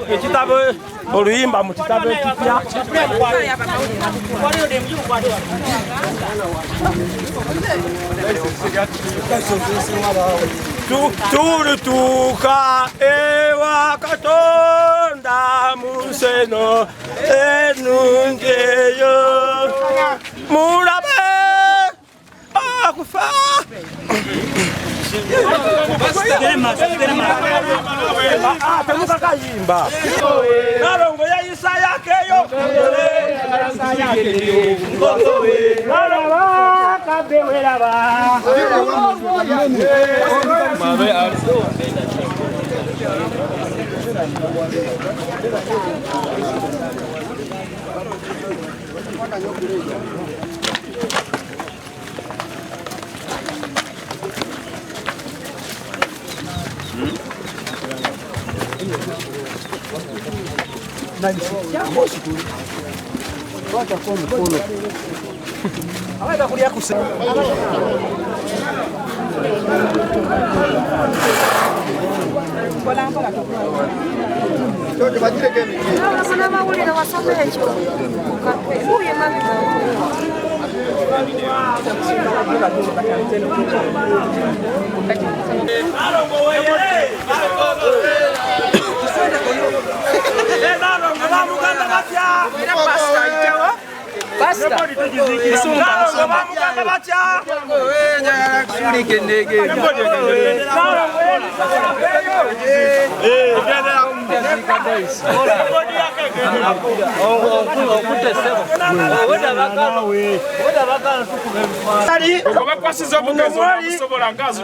ekitabo oluyimba mu kitabo ekipya Turutuka ewa Katonda museno enungeyo murabe akufa temuka kayimba narongo ya Isaya keyo naraba kabewelaba mabe arso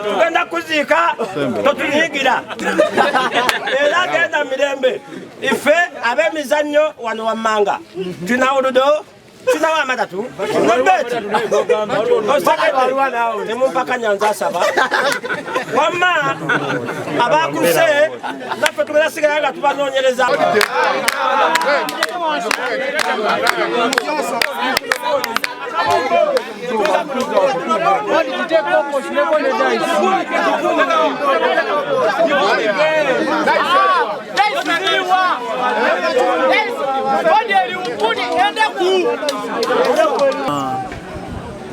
tugenda kuziika totunyigira era genda mirembe ife ab'emizannyo wano wammanga tulina oludo tulina wamatatu temumpaka nyanza asaba wamma abakuse naffe tugenda sigala nga tubanoonyereza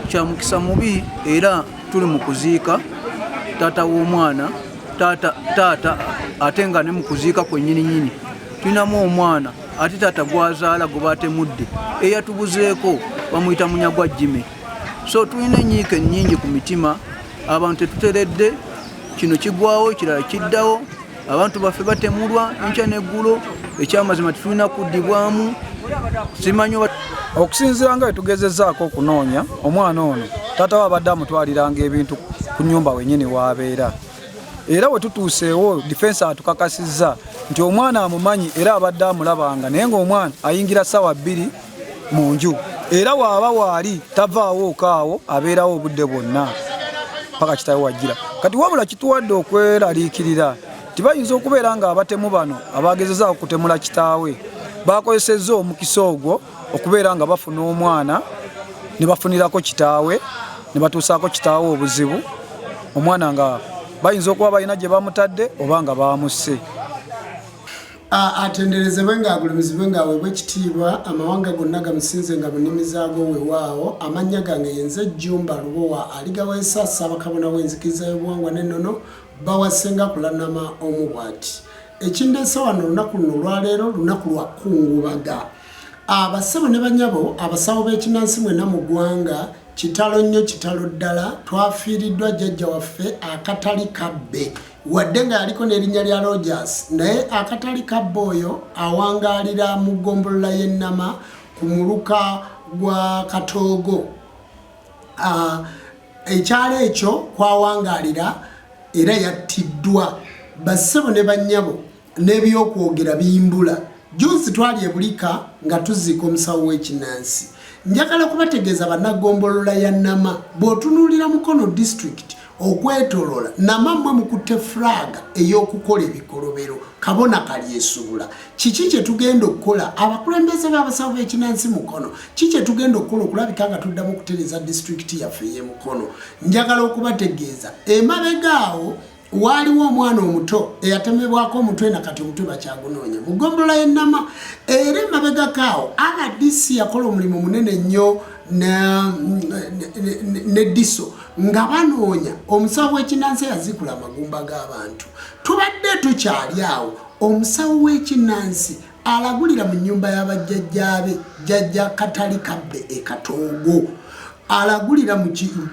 kya mukisa mubi era tuli mu kuziika taata w'omwana taata ate nga ne mu kuziika kwennyini tulinamu omwana ate taata gwazaala gwe baatemudde eyatubuzeeko bamuyita Munyagwa Jimmy. So tulina enyiika ennyingi ku mitima, abantu tetuteredde, kino kigwawo kirala kiddawo, abantu baffe batemulwa enkya n'eggulo, ekyamazima tetulina kuddibwamu. Simanyi okusinziira nga tugezezzaako okunoonya omwana ono taata wabadde amutwaliranga ebintu ku nnyumba wennyini w'abeera, era we tutuuseewo defense atukakasizza nti omwana amumanyi era abadde amulabanga, naye ng'omwana ayingira ssaawa 2 mu nju, era waaba waali tavaawo okaawo abeerawo obudde bwonna paka kitaawe wajjira. Kati wabula kituwadde okweraliikirira tibayinza okubeera nga abatemu bano abagezezzaako kutemula kitaawe bakozesezza omukisa ogwo okubeera nga bafuna omwana ne bafunirako kitaawe ne batuusaako kitaawe obuzibu, omwana nga bayinza okuba balina gye bamutadde oba nga bamusse. Atenderezebwe ng'agulumizibwe ng'aweebwa ekitiibwa, amawanga gonna gamusinze nga mu nnimi zaago weewaawo. Amannya gange yenze Jjumba Lubowa aligaweesa Ssaabakabona w'enzikiriza y'obuwangwa n'ennono Bawasenga Kulanama Omubwati. Ekindeese wano olunaku luno olwaleero lunaku lwa kungubaga. Abassebo ne bannyabo abasawo b'ekinnansi mwenna mu ggwanga, kitalo nnyo kitalo ddala, twafiiriddwa jjajja waffe akatali kabbe wadde nga yaliko n'erinnya lya Rogers, naye akatali kabbe oyo awangaalira mu ggombolola y'Ennama ku muluka gwa Katoogo. Ekyalo ekyo kwawangaalira era yattiddwa. Bassebo ne bannyabo n'ebyokwogera biyimbula. Juzi twali e Bulika nga tuziika omusawo w'ekinnansi. Njagala kubategeeza bannaggombolola ya Nnama, bw'otunuulira Mukono district okwetolola Nnama mmwe mukutte flaga ey'okukola ebikolobero, kabona kalyesuubula. Kiki kye tugenda okukola abakulembeze b'abasawo b'ekinnansi Mukono? Kiki kye tugenda okukola okulabika nga tuddamu okutereza district yaffe ey'e Mukono? Njagala okubategeeza emabega awo waliwo omwana omuto eyatemebwako omutwe nakati omutwe bakyagunoonya mu ggombolola y'Ennama era emabega kaawo RDC yakola omulimu munene nnyo ne diso nga banoonya omusawo w'ekinnansi yazikula amagumba g'abantu. Tubadde tukyali awo omusawo w'ekinnansi alagulira mu nnyumba y'abajjajjaabe jjajja Katali Kabbe e Katoogo alagulira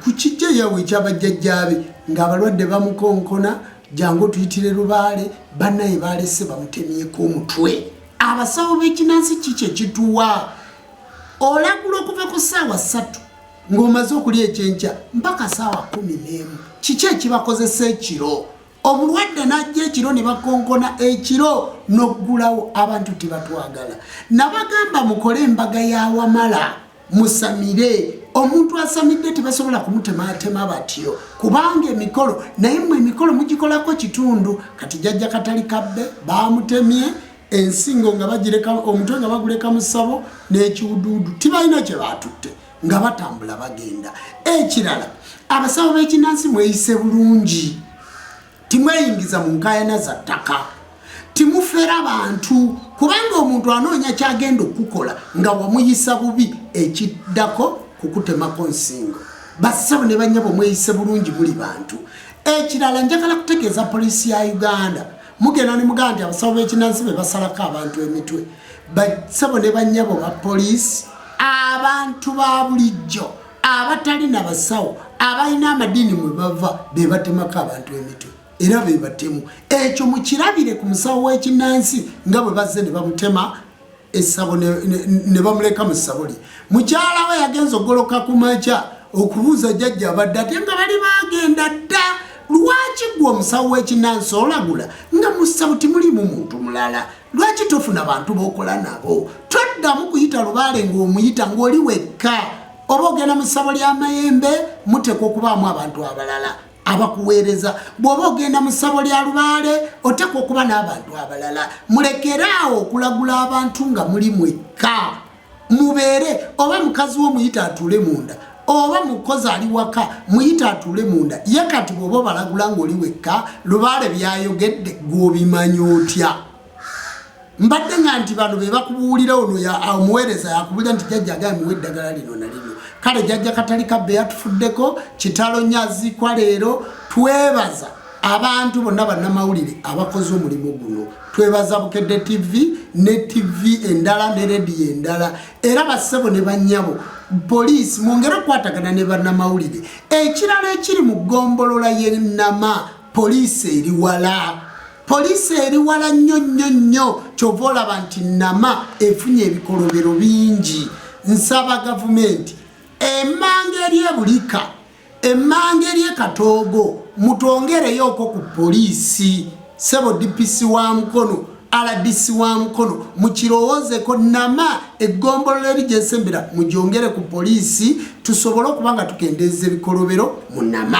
ku kijja yawe eky'abajjajjaabe ng'abalwadde bamukonkona jangu tuyitire Lubaale bannaye baalese bamutemyeko omutwe. Abasawo b'ekinnansi kiki ekituwa olagula okuva ku ssaawa 3 ng'omaze okulya ekyenkya mpaka ssaawa 11 kiki ekibakozesa ekiro omulwadde n'ajja ekiro ne bakonkona ekiro n'oggulawo abantu tebatwagala. Nabagamba mukole embaga y'awamala musamire omuntu asamidde tebasobola kumutematema batyo kubanga emikolo naye mmwe emikolo mugikolako kitundu kati jjajja Katali Kabbe bamutemye ensingo nga bagireka omutwe nga baguleka mu ssabo n'ekiwuduudu tibalina kye baatutte nga batambula bagenda. Ekirala abasawo b'ekinnansi mweyise bulungi timweyingiza mu nkaayana za ttaka timufera bantu kubanga omuntu anoonya kyagenda okukola nga wamuyisa bubi ekiddako kukutemako nsingo. Basawo ne bannyabo mweyise bulungi muli bantu. Ekirala njagala kutegeeza poliisi ya Uganda mugenda ne mugamba nti abasawo b'ekinnansi be basalako abantu emitwe. Basawo ne bannyabo ba poliisi abantu ba bulijjo abatalina basawo abalina amadiini mwe bava be batemako abantu emitwe era be batemu. Ekyo mukirabire ku musawo w'ekinnansi nga bwe bazze ne bamutema essabo ne bamuleka mu ssabo lye. Mukyala we yagenza ogoloka ku makya okubuuza jjajja abadde ate nga bali bagenda dda. Lwaki gwe omusawo w'ekinnansi olagula nga mu ssabo timulimu muntu mulala? Lwaki tofuna bantu b'okola nabo? Toddamu kuyita Lubaale ng'omuyita ng'oli wekka. Oba ogenda mu ssabo ly'Amayembe muteekwa okubaamu abantu abalala abakuweereza. Bw'oba ogenda mu ssabo lya Lubaale oteekwa okuba n'abantu abalala. Mulekeraawo okulagula abantu nga muli mwekka. Mubeere oba mukazi wo muyita atuule munda oba mukozi ali waka muyita atuule munda. Ye kati bw'oba balagula ng'oli wekka Lubaale byayogedde gw'obimanyi otya? Mbadde nga nti bano be bakubuulira ono omuweereza yakubuulira nti jjajja agaye muwe eddagala lino na lino. Kale jjajja Katali Kabbe yatufuddeko kitalo nyaziikwa leero. Twebaza abantu bonna bannamawulire abakoze omulimu guno. Twebaza Bukedde TV ne TV endala ne rediyo endala era bassebo ne bannyabo poliisi mwongere okukwatagana ne bannamawulire. Ekirala ekiri mu ggombolola y'Ennama poliisi eri wala. Poliisi eri wala nnyo kyova olaba nti Nnama efunye ebikolobero bingi. Nsaba gavumenti emmanga eri e Bulika emmanga eri e Katoogo mutongereyoko ku poliisi. Sebo DPC wa Mukono RDC wa Mukono mukirowoozeko Nnama eggombolola eri gyesembera mugyongere ku poliisi tusobole okuba nga tukendeeza ebikolobero mu Nnama.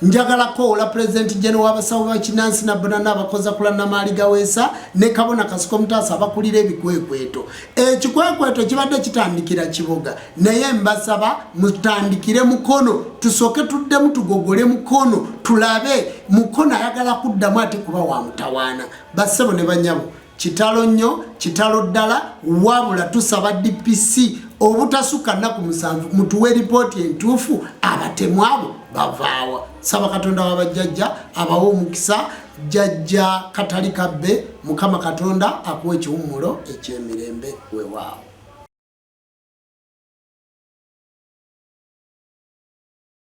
Njagala koola President General w'abasawo b'ekinnansi Nabbona abakoza kula Namaali Gaweesa ne Kabona Kasiko Mutaasa abakulira ebikwekweto. Ekikwekweto kibadde kitandikira Kiboga naye mbasaba mutandikire Mukono tusooke tuddemu tugogole Mukono tulabe Mukono ayagala kuddamu ate kuba wa mutawaana. Bassebo ne bannyabo kitalo nnyo kitalo ddala wabula tusaba DPC obutasukka nnaku 7 mutuwe ripooti entuufu abatemu abo bavaawa. Saba Katonda w'abajjajja abawa omukisa jjajja Katali Kabbe Mukama Katonda akuwa ekiwummulo eky'emirembe weewaawo.